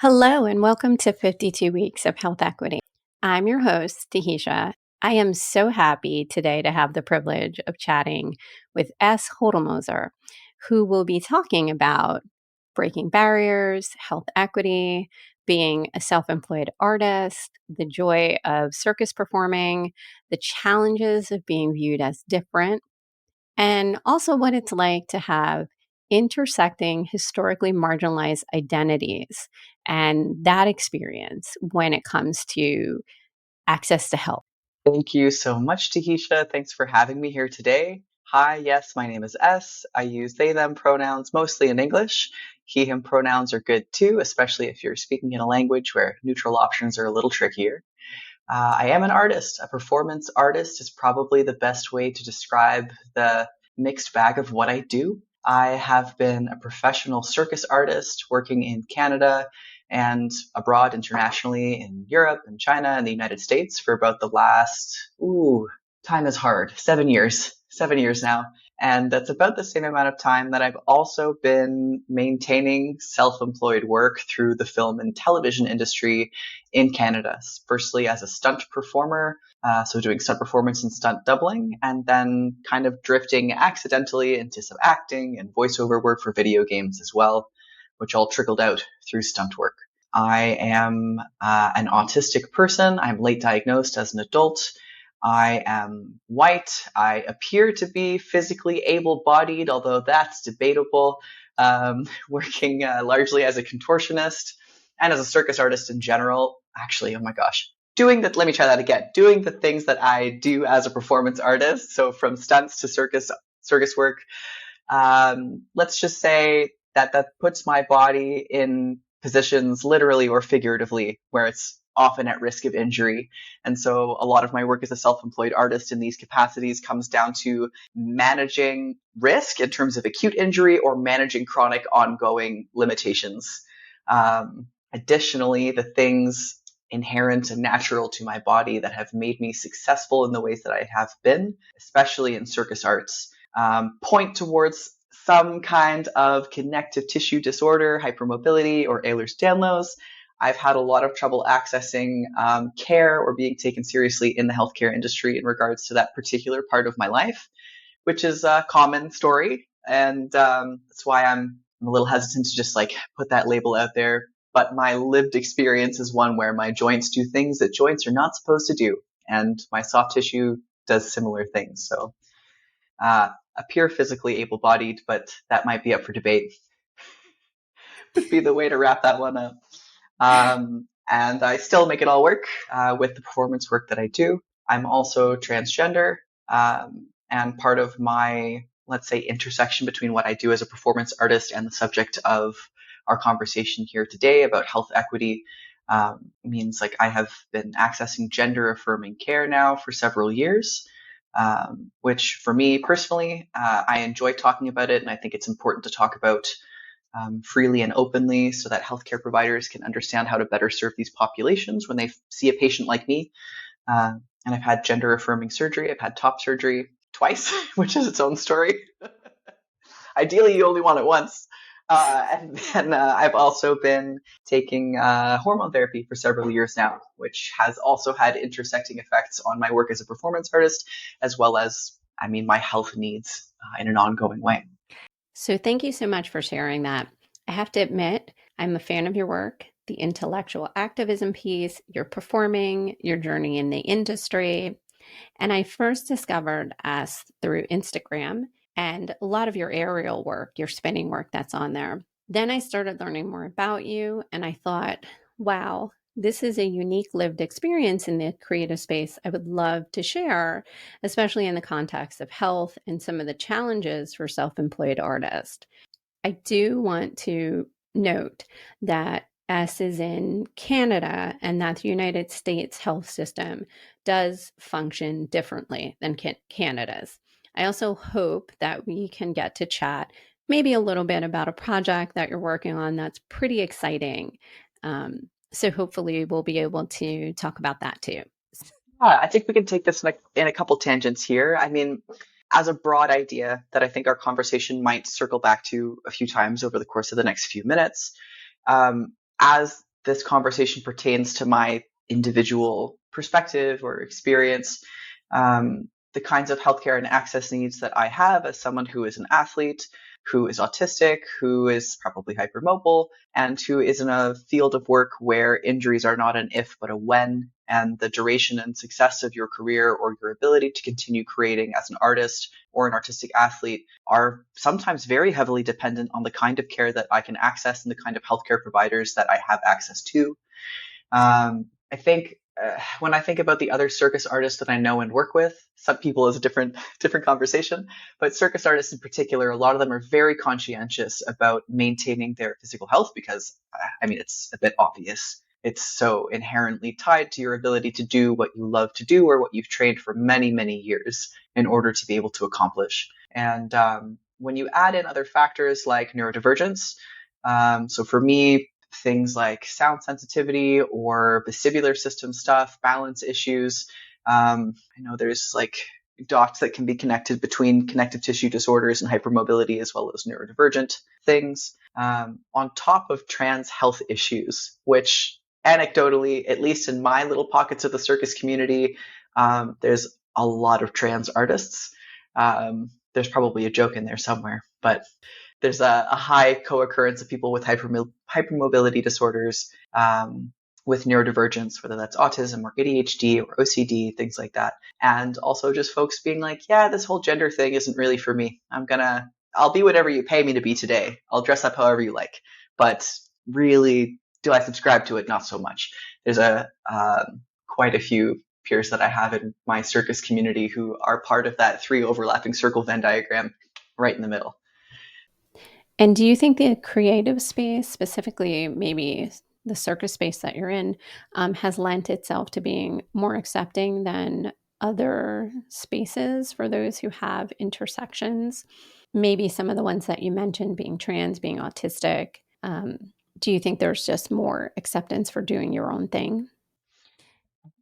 Hello, and welcome to 52 Weeks of Health Equity. I'm your host, Tahisha. I am so happy today to have the privilege of chatting with Ess Hödlmoser, who will be talking about breaking barriers, health equity, being a self employed artist, the joy of circus performing, the challenges of being viewed as different, and also what it's like to have intersecting historically marginalized identities and that experience when it comes to access to health. Thank you so much, Tahisha. Thanks for having me here today. Hi, yes, my name is S. I use they, them pronouns mostly in English. He, him pronouns are good too, especially if you're speaking in a language where neutral options are a little trickier. I am an artist. A performance artist is probably the best way to describe the mixed bag of what I do. I have been a professional circus artist working in Canada and abroad internationally in Europe and China and the United States for about the last, time is hard, 7 years, 7 years now. And that's about the same amount of time that I've also been maintaining self-employed work through the film and television industry in Canada. Firstly, as a stunt performer, so doing stunt performance and stunt doubling, and then kind of drifting accidentally into some acting and voiceover work for video games as well, which all trickled out through stunt work. I am an autistic person. I'm late diagnosed as an adult. I am white. I appear to be physically able-bodied, although that's debatable, working largely as a contortionist and as a circus artist in general. Actually, oh my gosh. Let me try that again. Doing the things that I do as a performance artist, so from stunts to circus work, let's just say that puts my body in positions literally or figuratively where it's often at risk of injury. And so a lot of my work as a self-employed artist in these capacities comes down to managing risk in terms of acute injury or managing chronic ongoing limitations. Additionally, the things inherent and natural to my body that have made me successful in the ways that I have been, especially in circus arts, point towards some kind of connective tissue disorder, hypermobility, or Ehlers-Danlos. I've had a lot of trouble accessing care or being taken seriously in the healthcare industry in regards to that particular part of my life, which is a common story. And that's why I'm a little hesitant to just put that label out there. But my lived experience is one where my joints do things that joints are not supposed to do. And my soft tissue does similar things. So appear physically able-bodied, but that might be up for debate. Would be the way to wrap that one up. And I still make it all work with the performance work that I do. I'm also transgender, and part of my, let's say, intersection between what I do as a performance artist and the subject of our conversation here today about health equity means I have been accessing gender-affirming care now for several years, which for me personally, I enjoy talking about it, and I think it's important to talk about freely and openly so that healthcare providers can understand how to better serve these populations when they see a patient like me. And I've had gender affirming surgery. I've had top surgery twice, which is its own story. Ideally, you only want it once. And then I've also been taking hormone therapy for several years now, which has also had intersecting effects on my work as a performance artist, as well as, my health needs in an ongoing way. So, thank you so much for sharing that. I have to admit, I'm a fan of your work, the intellectual activism piece, your performing, your journey in the industry. And I first discovered us through Instagram and a lot of your aerial work, your spinning work that's on there. Then I started learning more about you, and I thought, wow, this is a unique lived experience in the creative space I would love to share, especially in the context of health and some of the challenges for self-employed artists. I do want to note that S is in Canada and that the United States health system does function differently than Canada's. I also hope that we can get to chat maybe a little bit about a project that you're working on that's pretty exciting. So hopefully we'll be able to talk about that too. I think we can take this in a couple tangents here. As a broad idea that I think our conversation might circle back to a few times over the course of the next few minutes, as this conversation pertains to my individual perspective or experience, the kinds of healthcare and access needs that I have as someone who is an athlete, who is autistic, who is probably hypermobile, and who is in a field of work where injuries are not an if but a when, and the duration and success of your career or your ability to continue creating as an artist or an artistic athlete are sometimes very heavily dependent on the kind of care that I can access and the kind of healthcare providers that I have access to. I think when I think about the other circus artists that I know and work with, some people is a different conversation, but circus artists in particular, a lot of them are very conscientious about maintaining their physical health because, I mean, it's a bit obvious. It's so inherently tied to your ability to do what you love to do or what you've trained for many, many years in order to be able to accomplish. And when you add in other factors like neurodivergence, so for me, things like sound sensitivity or vestibular system stuff, balance issues. I know there's like dots that can be connected between connective tissue disorders and hypermobility as well as neurodivergent things, on top of trans health issues, which anecdotally, at least in my little pockets of the circus community, there's a lot of trans artists. There's probably a joke in there somewhere, but there's a high co-occurrence of people with hypermobility disorders, with neurodivergence, whether that's autism or ADHD or OCD, things like that. And also just folks being like, yeah, this whole gender thing isn't really for me. I'll be whatever you pay me to be today. I'll dress up however you like. But really, do I subscribe to it? Not so much. There's quite a few peers that I have in my circus community who are part of that 3 overlapping circle Venn diagram right in the middle. And do you think the creative space, specifically maybe the circus space that you're in, has lent itself to being more accepting than other spaces for those who have intersections? Maybe some of the ones that you mentioned, being trans, being autistic. Do you think there's just more acceptance for doing your own thing?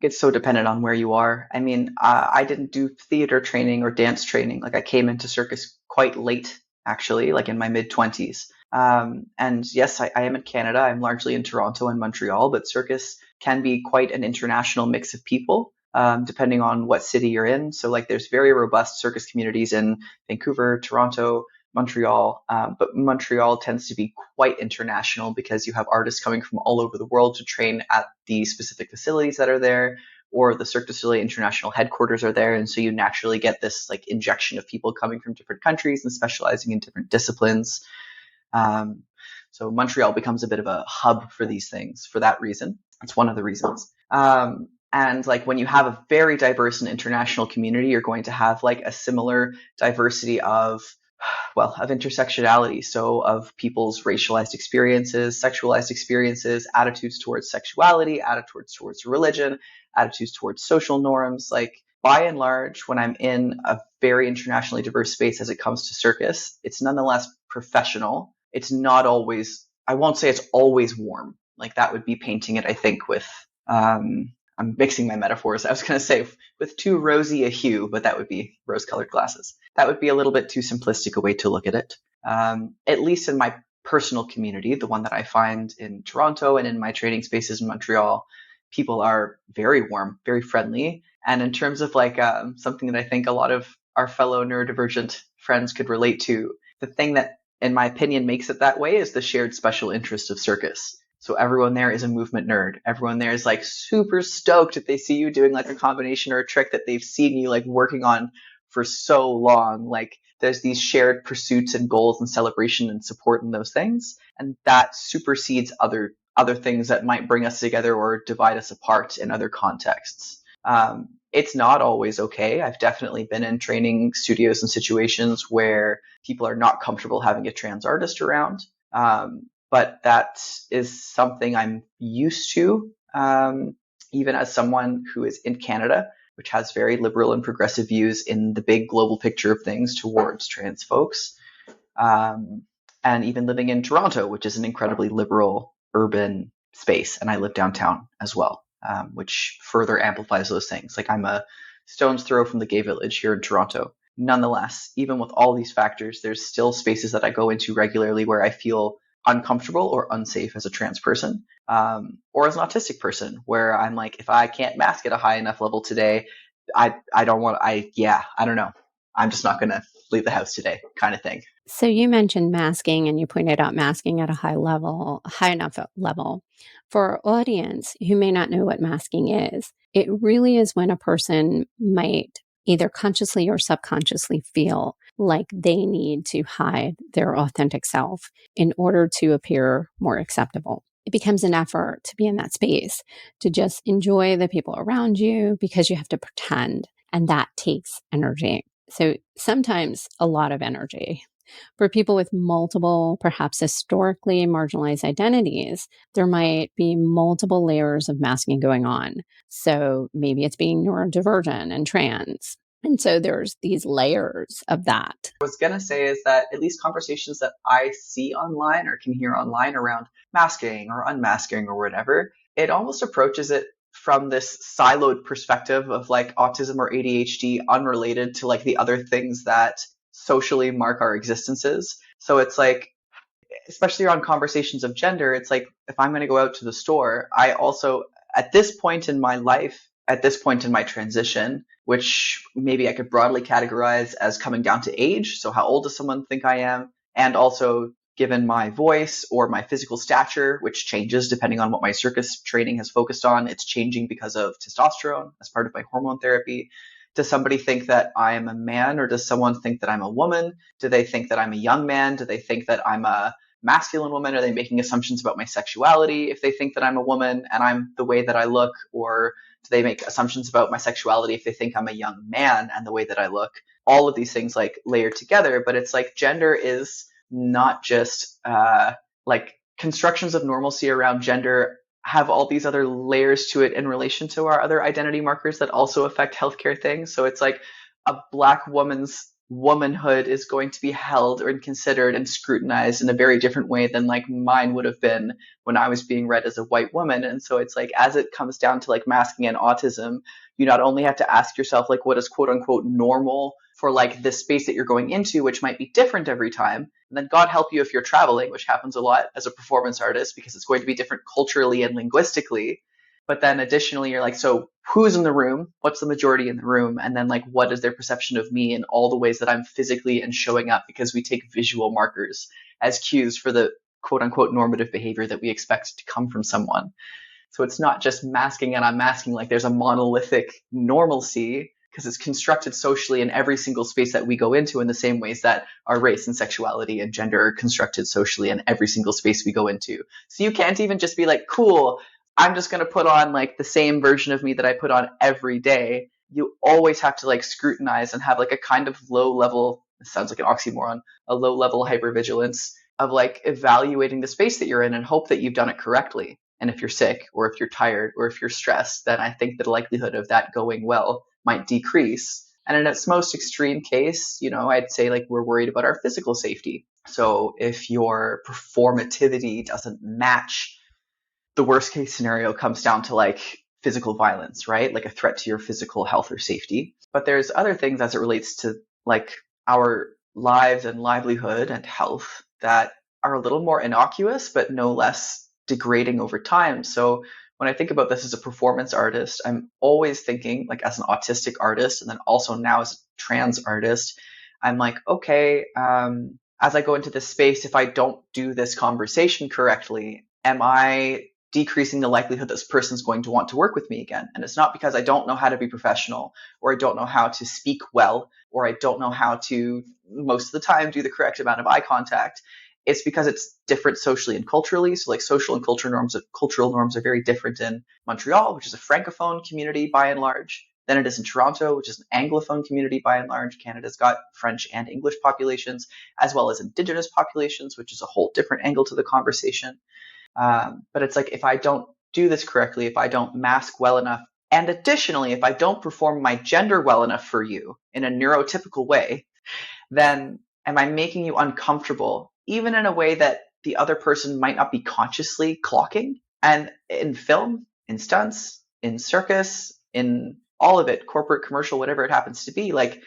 It's so dependent on where you are. I mean, I didn't do theater training or dance training. Like I came into circus quite late, actually, like in my mid 20s. And yes, I am in Canada. I'm largely in Toronto and Montreal, but circus can be quite an international mix of people, depending on what city you're in. So like there's very robust circus communities in Vancouver, Toronto, Montreal, but Montreal tends to be quite international because you have artists coming from all over the world to train at the specific facilities that are there, or the Cirque du Soleil international headquarters are there, and so you naturally get this like injection of people coming from different countries and specializing in different disciplines. So Montreal becomes a bit of a hub for these things for that reason. That's one of the reasons. And like when you have a very diverse and international community, you're going to have like a similar diversity of intersectionality. So of people's racialized experiences, sexualized experiences, attitudes towards sexuality, attitudes towards religion, attitudes towards social norms. Like by and large, when I'm in a very internationally diverse space as it comes to circus, it's nonetheless professional. It's not always, I won't say it's always warm. Like that would be painting it, I think, with, I'm mixing my metaphors. I was going to say with too rosy a hue, but that would be rose-colored glasses. That would be a little bit too simplistic a way to look at it. At least in my personal community, the one that I find in Toronto and in my training spaces in Montreal, people are very warm, very friendly. And in terms of like something that I think a lot of our fellow neurodivergent friends could relate to, the thing that, in my opinion, makes it that way is the shared special interest of circus. So everyone there is a movement nerd. Everyone there is like super stoked if they see you doing like a combination or a trick that they've seen you like working on for so long. Like there's these shared pursuits and goals and celebration and support in those things. And that supersedes other things that might bring us together or divide us apart in other contexts. It's not always okay. I've definitely been in training studios and situations where people are not comfortable having a trans artist around. But that is something I'm used to, even as someone who is in Canada, which has very liberal and progressive views in the big global picture of things towards trans folks. And even living in Toronto, which is an incredibly liberal urban space. And I live downtown as well, which further amplifies those things. Like I'm a stone's throw from the gay village here in Toronto. Nonetheless, even with all these factors, there's still spaces that I go into regularly where I feel uncomfortable or unsafe as a trans person, or as an autistic person, where I'm like, if I can't mask at a high enough level today, I don't want, I don't know. I'm just not going to leave the house today kind of thing. So you mentioned masking and you pointed out masking at a high enough level. For our audience who may not know what masking is, it really is when a person might either consciously or subconsciously feel like they need to hide their authentic self in order to appear more acceptable. It becomes an effort to be in that space, to just enjoy the people around you because you have to pretend, and that takes energy. So sometimes a lot of energy. For people with multiple, perhaps historically marginalized identities, there might be multiple layers of masking going on. So maybe it's being neurodivergent and trans. And so there's these layers of that. I was going to say is that at least conversations that I see online or can hear online around masking or unmasking or whatever, it almost approaches it from this siloed perspective of like autism or ADHD unrelated to like the other things that socially mark our existences. So it's like, especially around conversations of gender, it's like if I'm going to go out to the store, I also, at this point in my life, at this point in my transition, which maybe I could broadly categorize as coming down to age. So, how old does someone think I am? And also, given my voice or my physical stature, which changes depending on what my circus training has focused on, it's changing because of testosterone as part of my hormone therapy. Does somebody think that I am a man, or does someone think that I'm a woman? Do they think that I'm a young man? Do they think that I'm a masculine woman? Are they making assumptions about my sexuality if they think that I'm a woman and I'm the way that I look? Or do they make assumptions about my sexuality if they think I'm a young man and the way that I look? All of these things like layered together, but it's like gender is not just like constructions of normalcy around gender have all these other layers to it in relation to our other identity markers that also affect healthcare things. So it's like a Black woman's womanhood is going to be held and considered and scrutinized in a very different way than like mine would have been when I was being read as a white woman. And so it's like, as it comes down to like masking and autism, you not only have to ask yourself like, what is quote unquote normal for like this space that you're going into, which might be different every time. And then God help you if you're traveling, which happens a lot as a performance artist because it's going to be different culturally and linguistically. But then additionally, you're like, so who's in the room? What's the majority in the room? And then like, what is their perception of me and all the ways that I'm physically and showing up, because we take visual markers as cues for the quote unquote normative behavior that we expect to come from someone. So it's not just masking and unmasking, like there's a monolithic normalcy because it's constructed socially in every single space that we go into, in the same ways that our race and sexuality and gender are constructed socially in every single space we go into. So you can't even just be like, cool, I'm just going to put on like the same version of me that I put on every day. You always have to like scrutinize and have like a kind of low level, it sounds like an oxymoron, a low level hypervigilance of like evaluating the space that you're in and hope that you've done it correctly. And if you're sick or if you're tired or if you're stressed, then I think the likelihood of that going well might decrease. And in its most extreme case, you know, I'd say like we're worried about our physical safety. So if your performativity doesn't match, the worst case scenario comes down to like physical violence, right? Like a threat to your physical health or safety. But there's other things as it relates to like our lives and livelihood and health that are a little more innocuous, but no less degrading over time. So when I think about this as a performance artist, I'm always thinking like as an autistic artist, and then also now as a trans artist, I'm like, okay, as I go into this space, if I don't do this conversation correctly, am I decreasing the likelihood this person's going to want to work with me again? And it's not because I don't know how to be professional, or I don't know how to speak well, or I don't know how to, most of the time, do the correct amount of eye contact. It's because it's different socially and culturally. So like social and cultural norms are very different in Montreal, which is a francophone community by and large, than it is in Toronto, which is an anglophone community by and large. Canada's got French and English populations, as well as Indigenous populations, which is a whole different angle to the conversation. But it's like, if I don't do this correctly, if I don't mask well enough, and additionally, if I don't perform my gender well enough for you in a neurotypical way, then am I making you uncomfortable, even in a way that the other person might not be consciously clocking? And in film, in stunts, in circus, in all of it, corporate, commercial, whatever it happens to be, like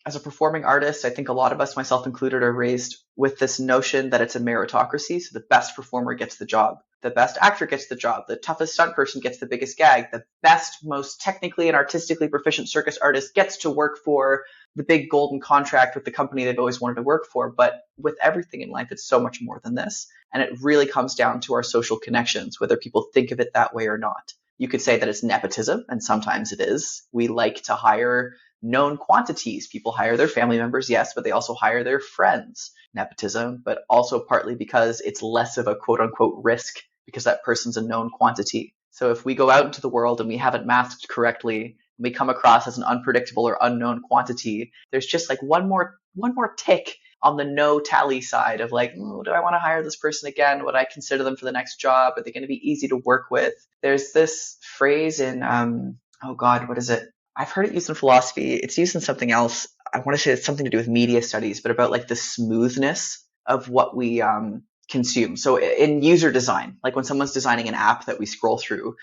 as a performing artist, I think a lot of us, myself included, are raised with this notion that it's a meritocracy. So the best performer gets the job. The best actor gets the job. The toughest stunt person gets the biggest gag. The best, most technically and artistically proficient circus artist gets to work for the big golden contract with the company they've always wanted to work for. But with everything in life, it's so much more than this. And it really comes down to our social connections, whether people think of it that way or not. You could say that it's nepotism, and sometimes it is. We like to hire known quantities. People hire their family members, yes, but they also hire their friends. Nepotism, but also partly because it's less of a quote unquote risk because that person's a known quantity. So if we go out into the world and we haven't masked correctly, we come across as an unpredictable or unknown quantity, there's just like one more tick on the no tally side of like, do I want to hire this person again? Would I consider them for the next job? Are they going to be easy to work with? There's this phrase in, oh God, what is it? I've heard it used in philosophy. It's used in something else. I want to say it's something to do with media studies, but about like the smoothness of what we consume. So in user design, like when someone's designing an app that we scroll through,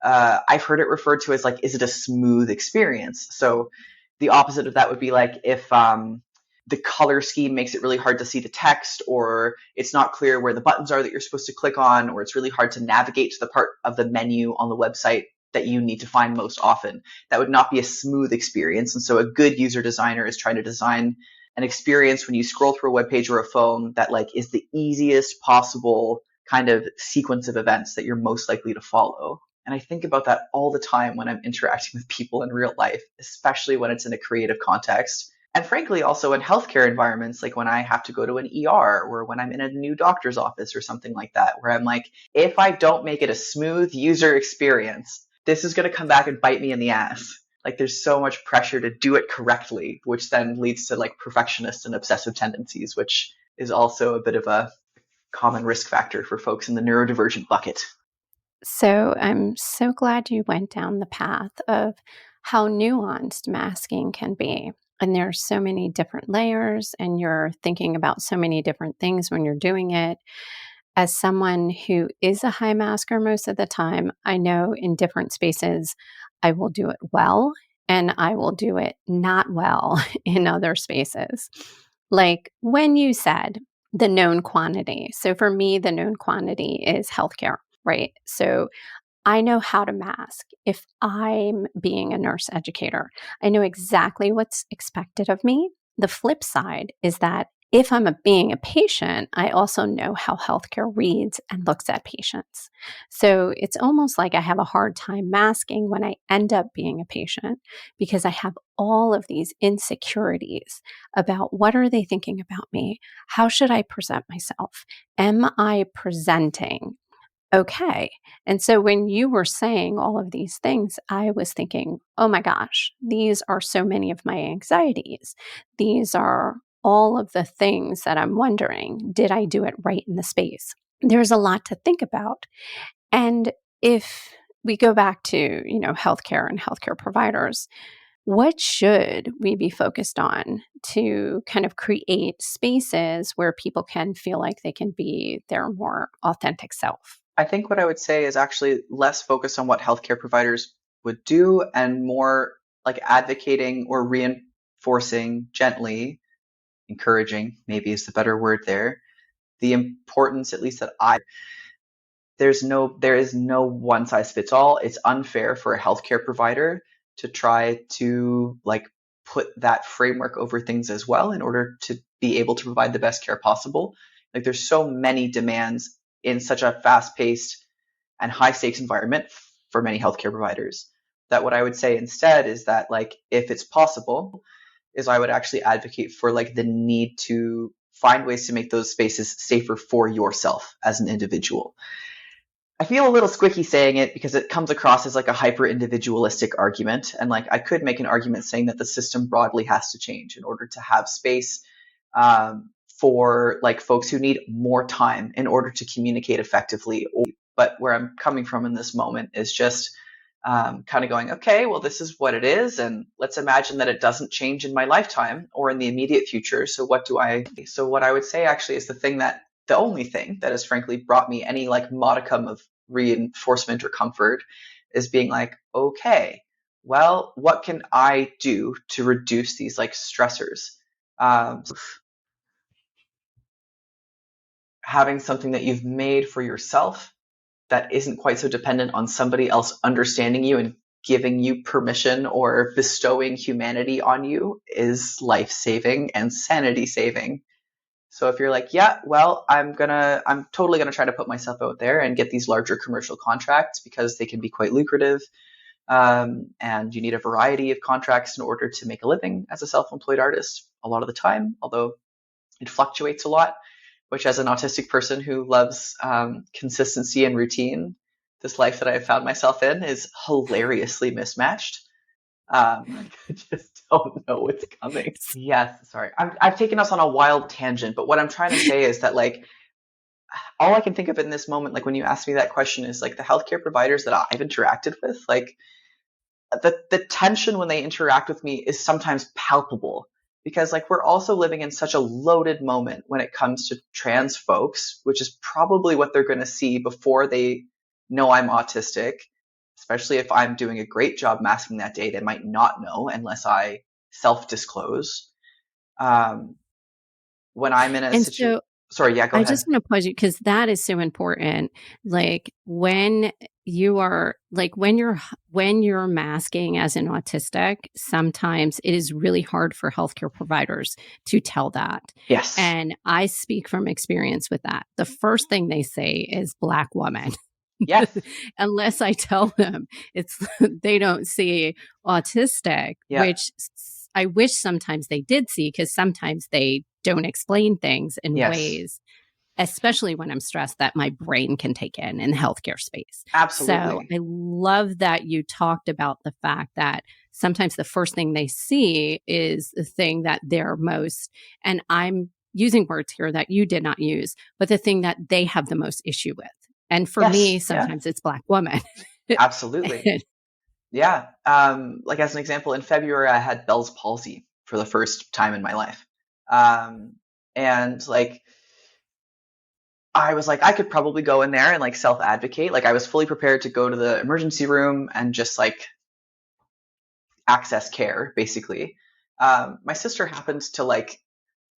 I've heard it referred to as like, is it a smooth experience? So the opposite of that would be like if the color scheme makes it really hard to see the text, or it's not clear where the buttons are that you're supposed to click on, or it's really hard to navigate to the part of the menu on the website that you need to find most often. That would not be a smooth experience. And so a good user designer is trying to design an experience when you scroll through a web page or a phone that like is the easiest possible kind of sequence of events that you're most likely to follow. And I think about that all the time when I'm interacting with people in real life, especially when it's in a creative context. And frankly, also in healthcare environments, like when I have to go to an ER or when I'm in a new doctor's office or something like that, where I'm like, if I don't make it a smooth user experience, this is going to come back and bite me in the ass. Like there's so much pressure to do it correctly, which then leads to like perfectionist and obsessive tendencies, which is also a bit of a common risk factor for folks in the neurodivergent bucket. So I'm so glad you went down the path of how nuanced masking can be. And there are so many different layers, and you're thinking about so many different things when you're doing it. As someone who is a high masker most of the time, I know in different spaces I will do it well and I will do it not well in other spaces. Like when you said the known quantity. So for me, the known quantity is healthcare, right? So I know how to mask. If I'm being a nurse educator, I know exactly what's expected of me. The flip side is that if being a patient, I also know how healthcare reads and looks at patients. So it's almost like I have a hard time masking when I end up being a patient because I have all of these insecurities about what are they thinking about me? How should I present myself? Am I presenting okay? And so when you were saying all of these things, I was thinking, oh my gosh, these are so many of my anxieties. These are all of the things that I'm wondering, did I do it right in the space? There's a lot to think about. And if we go back to, healthcare and healthcare providers, what should we be focused on to kind of create spaces where people can feel like they can be their more authentic self? I think what I would say is actually less focused on what healthcare providers would do and more like advocating or reinforcing gently, encouraging, maybe is the better word there, the importance, at least that there is no one size fits all. It's unfair for a healthcare provider to try to like put that framework over things as well in order to be able to provide the best care possible. Like there's so many demands in such a fast-paced and high-stakes environment for many healthcare providers that what I would say instead is that like if it's possible is I would actually advocate for like the need to find ways to make those spaces safer for yourself as an individual. I feel a little squicky saying it because it comes across as like a hyper individualistic argument. And like I could make an argument saying that the system broadly has to change in order to have space for like folks who need more time in order to communicate effectively. But where I'm coming from in this moment is just kind of going, okay, well, this is what it is. And let's imagine that it doesn't change in my lifetime or in the immediate future. So what I would say actually is the only thing that has frankly brought me any like modicum of reinforcement or comfort is being like, okay, well, what can I do to reduce these like stressors? So having something that you've made for yourself that isn't quite so dependent on somebody else understanding you and giving you permission or bestowing humanity on you is life saving and sanity saving. So if you're like, yeah, well, I'm totally gonna try to put myself out there and get these larger commercial contracts because they can be quite lucrative, and you need a variety of contracts in order to make a living as a self-employed artist a lot of the time, although it fluctuates a lot, which as an autistic person who loves consistency and routine, this life that I've found myself in is hilariously mismatched. I just don't know what's coming. Yes, sorry. I've taken us on a wild tangent, but what I'm trying to say is that like all I can think of in this moment, like when you asked me that question, is like the healthcare providers that I've interacted with, like the tension when they interact with me is sometimes palpable because like we're also living in such a loaded moment when it comes to trans folks, which is probably what they're going to see before they know I'm autistic, especially if I'm doing a great job masking that day. They might not know unless I self-disclose. When I'm in a And situation, so sorry, yeah, go I ahead. just want to pause you because that is so important. Like when you are like when you're masking as an autistic, sometimes it is really hard for healthcare providers to tell that. Yes, And I speak from experience with that. The first thing they say is Black woman. yes, Unless I tell them it's they don't see autistic, yeah, which I wish sometimes they did see because sometimes they don't explain things in yes, ways, especially when I'm stressed, that my brain can take in the healthcare space. So absolutely. I love that you talked about the fact that sometimes the first thing they see is the thing that they're most, and I'm using words here that you did not use, but the thing that they have the most issue with. And for me, Yes, yeah, sometimes it's Black woman. absolutely. Yeah. Like as an example, in February, I had Bell's palsy for the first time in my life. Um, and like, I was like, I could probably go in there and like self advocate. Like, I was fully prepared to go to the emergency room and just like access care, basically. My sister happened to like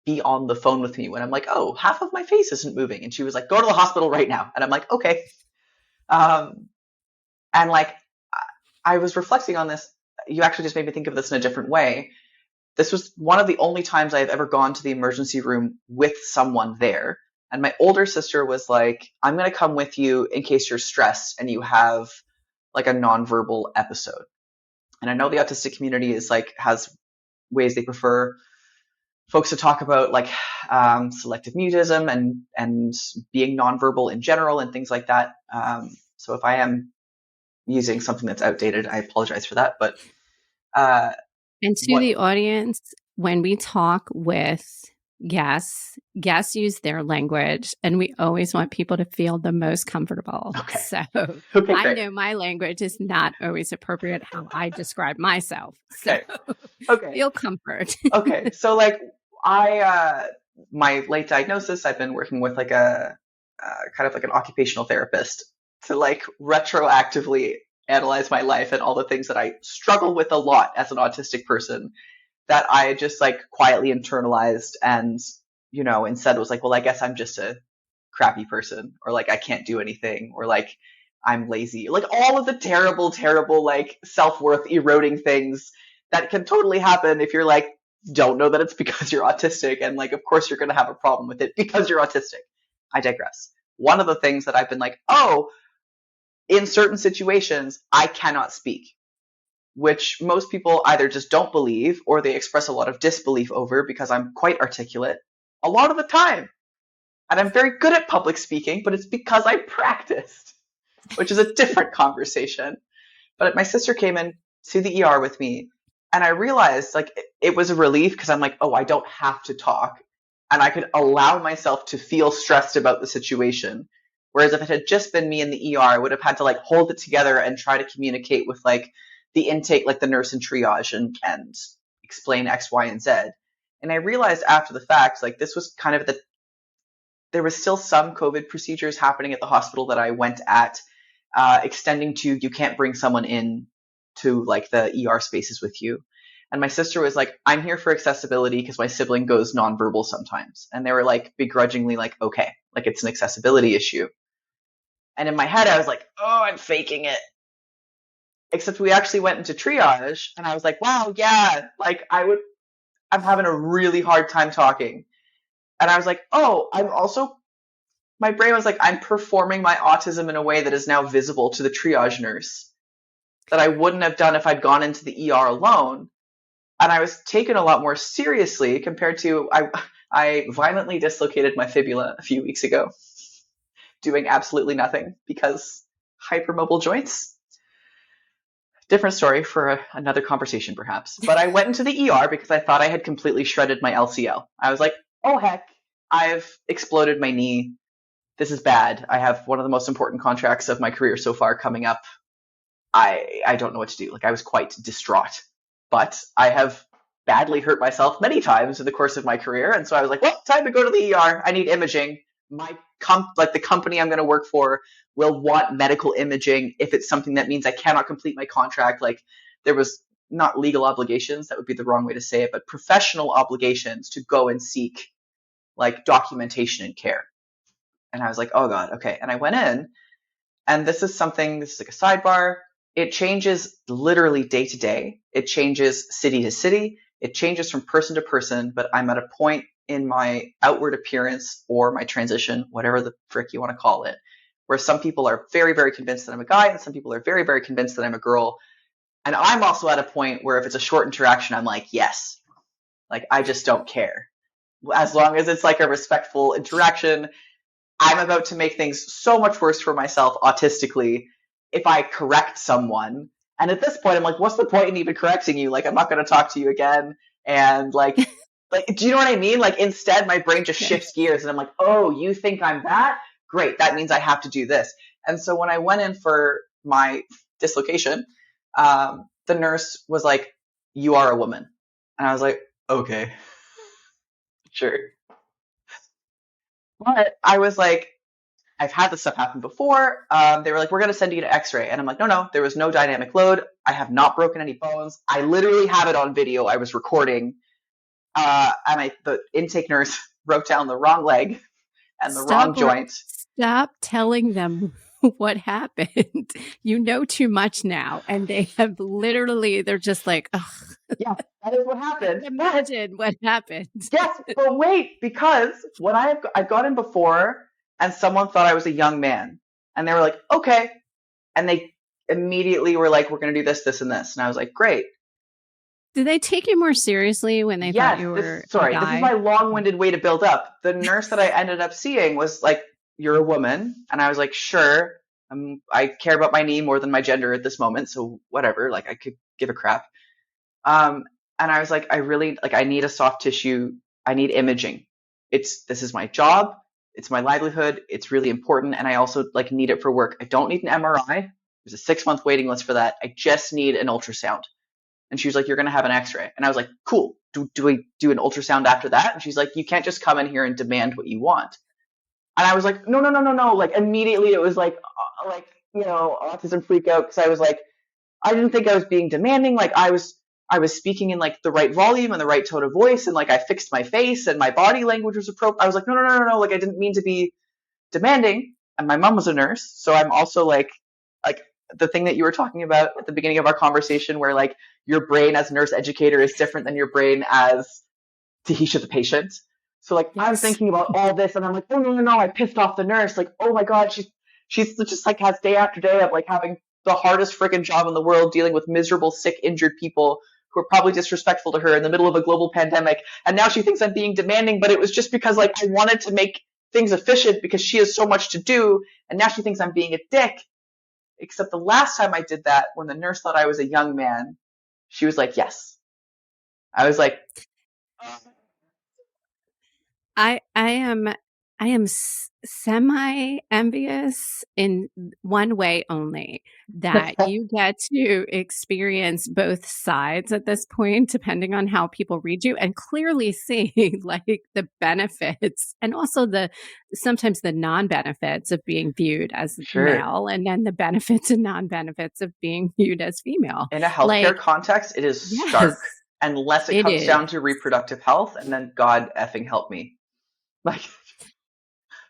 be on the phone with me when I'm like, oh, half of my face isn't moving. And she was like, go to the hospital right now. And I'm like, okay. Um, and like, I was reflecting on this. You actually just made me think of this in a different way. This was one of the only times I've ever gone to the emergency room with someone there. And my older sister was like, I'm going to come with you in case you're stressed and you have like a nonverbal episode. And I know the autistic community is like, has ways they prefer folks to talk about like selective mutism and being nonverbal in general and things like that. So if I am using something that's outdated, I apologize for that. But uh, And to what? the audience, when we talk with guests use their language, and we always want people to feel the most comfortable. Okay. So Okay, I great. know my language is not always appropriate how I describe myself. So Okay. Okay. feel comfort. Okay. So like I my late diagnosis, I've been working with like a kind of like an occupational therapist to like retroactively analyze my life and all the things that I struggle with a lot as an autistic person that I just like quietly internalized and instead was like, well, I guess I'm just a crappy person or like I can't do anything or like I'm lazy. Like all of the terrible, terrible like self-worth eroding things that can totally happen if you're like don't know that it's because you're autistic and like of course you're going to have a problem with it because you're autistic. I digress. One of the things that I've been like, oh, in certain situations I cannot speak, which most people either just don't believe or they express a lot of disbelief over because I'm quite articulate a lot of the time. And I'm very good at public speaking, but it's because I practiced, which is a different conversation. But my sister came in to the ER with me, and I realized like it was a relief because I'm like, oh, I don't have to talk, and I could allow myself to feel stressed about the situation. Whereas if it had just been me in the ER, I would have had to like hold it together and try to communicate with like the intake, like the nurse in triage, and explain X, Y, and Z. And I realized after the fact, like this was kind of there was still some COVID procedures happening at the hospital that I went at, extending to you can't bring someone in to like the ER spaces with you. And my sister was like, I'm here for accessibility because my sibling goes nonverbal sometimes. And they were like begrudgingly like, okay, like it's an accessibility issue. And in my head, I was like, oh, I'm faking it. Except we actually went into triage and I was like, wow, yeah, like I'm having a really hard time talking. And I was like, oh, my brain was like, I'm performing my autism in a way that is now visible to the triage nurse that I wouldn't have done if I'd gone into the ER alone. And I was taken a lot more seriously compared to I violently dislocated my fibula a few weeks ago, doing absolutely nothing because hypermobile joints. Different story for another conversation, perhaps. But I went into the ER because I thought I had completely shredded my LCL. I was like, oh heck, I've exploded my knee. This is bad. I have one of the most important contracts of my career so far coming up. I don't know what to do. Like I was quite distraught. But I have badly hurt myself many times in the course of my career, and so I was like, well, time to go to the ER. I need imaging. The company I'm going to work for will want medical imaging if it's something that means I cannot complete my contract. Like there was not legal obligations, that would be the wrong way to say it, but professional obligations to go and seek like documentation and care. And I was like, oh God, okay. And I went in, and this is like a sidebar. It changes literally day to day. It changes city to city. It changes from person to person, but I'm at a point in my outward appearance or my transition, whatever the frick you want to call it, where some people are very, very convinced that I'm a guy and some people are very, very convinced that I'm a girl. And I'm also at a point where if it's a short interaction, I'm like, yes, like I just don't care. As long as it's like a respectful interaction, I'm about to make things so much worse for myself autistically if I correct someone. And at this point, I'm like, what's the point in even correcting you? Like, I'm not going to talk to you again. And do you know what I mean? Like, instead, my brain just shifts gears and I'm like, oh, you think I'm that? Great. That means I have to do this. And so when I went in for my dislocation, the nurse was like, you are a woman. And I was like, okay, sure. But I was like, I've had this stuff happen before. They were like, we're going to send you to x-ray. And I'm like, no, there was no dynamic load. I have not broken any bones. I literally have it on video. I was recording. And the intake nurse wrote down the wrong leg and the wrong joint. Stop telling them what happened. You know too much now. And they have literally, they're just like, ugh. Yeah, that is what happened. Imagine what happened. Yes, but wait, because when I've got in before and someone thought I was a young man and they were like, okay. And they immediately were like, we're going to do this, this, and this. And I was like, great. Did they take you more seriously when they thought you were this is my long-winded way to build up. The nurse that I ended up seeing was like, you're a woman. And I was like, sure. I care about my knee more than my gender at this moment. So whatever, like I could give a crap. And I was like, I need a soft tissue. I need imaging. This is my job. It's my livelihood. It's really important. And I also like need it for work. I don't need an MRI. There's a 6-month waiting list for that. I just need an ultrasound. And she was like, you're going to have an x-ray. And I was like, cool. Do we do an ultrasound after that? And she's like, you can't just come in here and demand what you want. And I was like, no. Like immediately it was like, autism freak out. Cause I was like, I didn't think I was being demanding. Like I was speaking in like the right volume and the right tone of voice. And like I fixed my face and my body language was appropriate. I was like, no. Like I didn't mean to be demanding. And my mom was a nurse. So I'm also like the thing that you were talking about at the beginning of our conversation where like your brain as nurse educator is different than your brain as Tahisha the patient. So like yes. I'm thinking about all this and I'm like, oh no, I pissed off the nurse. Like, oh my God, she's just like has day after day of like having the hardest freaking job in the world dealing with miserable, sick, injured people who are probably disrespectful to her in the middle of a global pandemic. And now she thinks I'm being demanding, but it was just because like I wanted to make things efficient because she has so much to do. And now she thinks I'm being a dick. Except the last time I did that, when the nurse thought I was a young man, she was like, yes. I was like, I am I am semi envious in one way only, that you get to experience both sides at this point, depending on how people read you, and clearly see like the benefits and also the sometimes the non benefits of being viewed as Sure. male, and then the benefits and non benefits of being viewed as female. In a healthcare Like, context, it is yes, stark unless it it comes is. down to reproductive health, and then God effing help me. Like,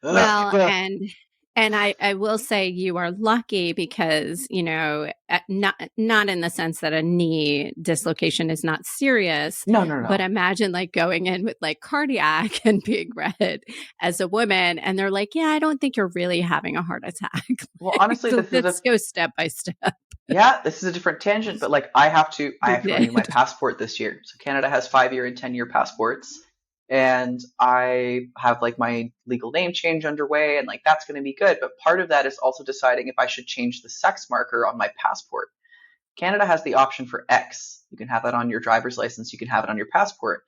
Well, ugh. and I will say you are lucky because, you know, not in the sense that a knee dislocation is not serious, No, no, but no. imagine like going in with like cardiac and being read as a woman, and they're like, "Yeah, I don't think you're really having a heart attack." Well, Like, honestly, so let's go step by step. this is a different tangent, but like I You have to renew my did. passport this year. So Canada has 5 year and 10 year passports, and I have like my legal name change underway, and like that's going to be good. But part of that is also deciding if I should change the sex marker on my passport. Canada has the option for X. You can have that on your driver's license. You can have it on your passport,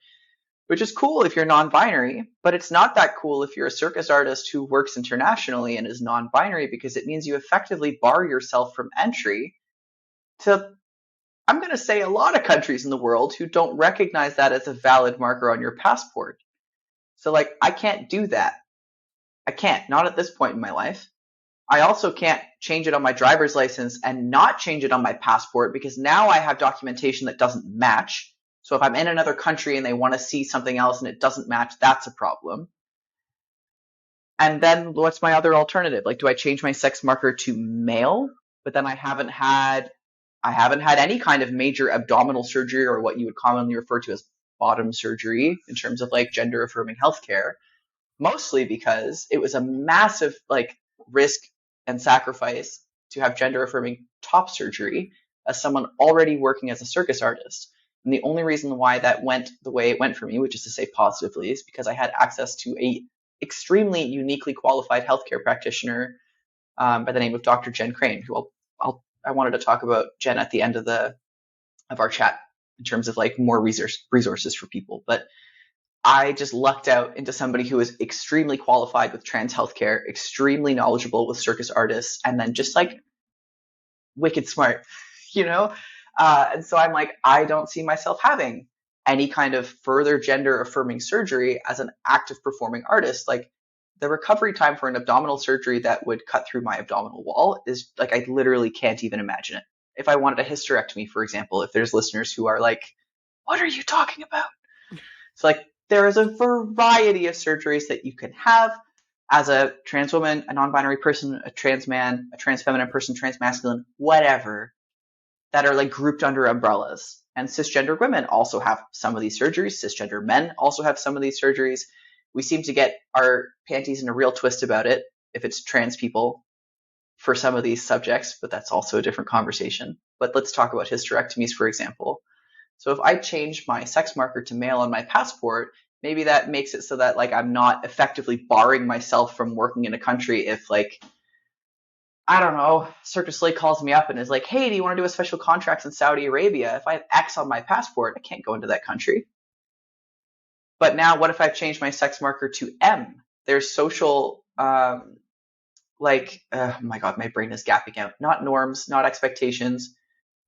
which is cool if you're non-binary, but it's not that cool if you're a circus artist who works internationally and is non-binary, because it means you effectively bar yourself from entry to, I'm going to say, a lot of countries in the world who don't recognize that as a valid marker on your passport. So like I can't do that. I can't, not at this point in my life. I also can't change it on my driver's license and not change it on my passport, because now I have documentation that doesn't match. So if I'm in another country and they want to see something else and it doesn't match, that's a problem. And then what's my other alternative? Like, do I change my sex marker to male? But then I haven't had any kind of major abdominal surgery, or what you would commonly refer to as bottom surgery in terms of like gender affirming healthcare, mostly because it was a massive like risk and sacrifice to have gender affirming top surgery as someone already working as a circus artist. And the only reason why that went the way it went for me, which is to say positively, is because I had access to a extremely uniquely qualified healthcare practitioner by the name of Dr. Jen Crane, who I wanted to talk about Jen at the end of our chat in terms of like more resources for people. But I just lucked out into somebody who is extremely qualified with trans healthcare, extremely knowledgeable with circus artists, and then just like wicked smart, you know? And so I'm like, I don't see myself having any kind of further gender affirming surgery as an active performing artist. Like, the recovery time for an abdominal surgery that would cut through my abdominal wall is like, I literally can't even imagine it. If I wanted a hysterectomy, for example, if there's listeners who are like, what are you talking about? So like, there is a variety of surgeries that you can have as a trans woman, a non-binary person, a trans man, a trans feminine person, trans masculine, whatever, that are like grouped under umbrellas. And cisgender women also have some of these surgeries. Cisgender men also have some of these surgeries. We seem to get our panties in a real twist about it if it's trans people for some of these subjects, but that's also a different conversation. But let's talk about hysterectomies, for example. So if I change my sex marker to male on my passport, maybe that makes it so that like I'm not effectively barring myself from working in a country if like, I don't know, Circus Slay calls me up and is like, hey, do you want to do a special contract in Saudi Arabia? If I have X on my passport, I can't go into that country. But now what if I've changed my sex marker to M? There's social, oh my God, my brain is gapping out. Not norms, not expectations.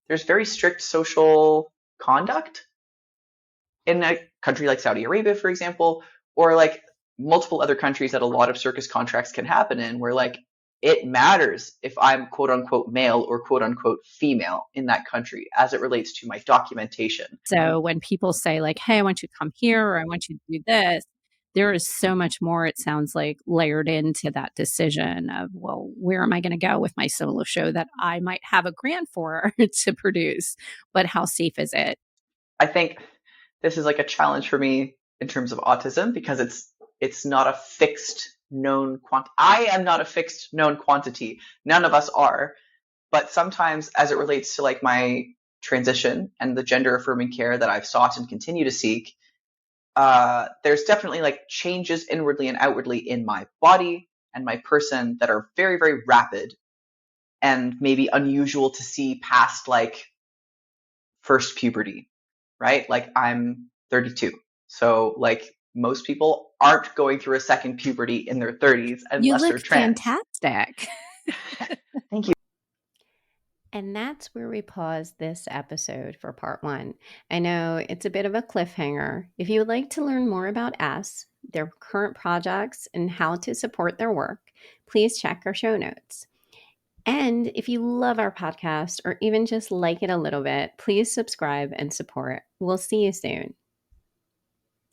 There's very strict social conduct in a country like Saudi Arabia, for example, or like multiple other countries that a lot of circus contracts can happen in, where like it matters if I'm quote unquote male or quote unquote female in that country as it relates to my documentation. So when people say like, "Hey, I want you to come here," or "I want you to do this," there is so much more, it sounds like, layered into that decision of, well, where am I going to go with my solo show that I might have a grant for to produce, but how safe is it? I think this is like a challenge for me in terms of autism, because it's not a fixed known I am not a fixed known quantity. None of us are. But sometimes, as it relates to like my transition and the gender affirming care that I've sought and continue to seek, there's definitely like changes inwardly and outwardly in my body and my person that are very, very rapid and maybe unusual to see past like first puberty, right? Like, I'm 32. So like most people aren't going through a second puberty in their 30s You unless look they're trans. fantastic. Thank you. And that's where we pause this episode for part one. I know it's a bit of a cliffhanger. If you would like to learn more about Ess, their current projects, and how to support their work, please check our show notes. And if you love our podcast or even just like it a little bit, please subscribe and support. We'll see you soon.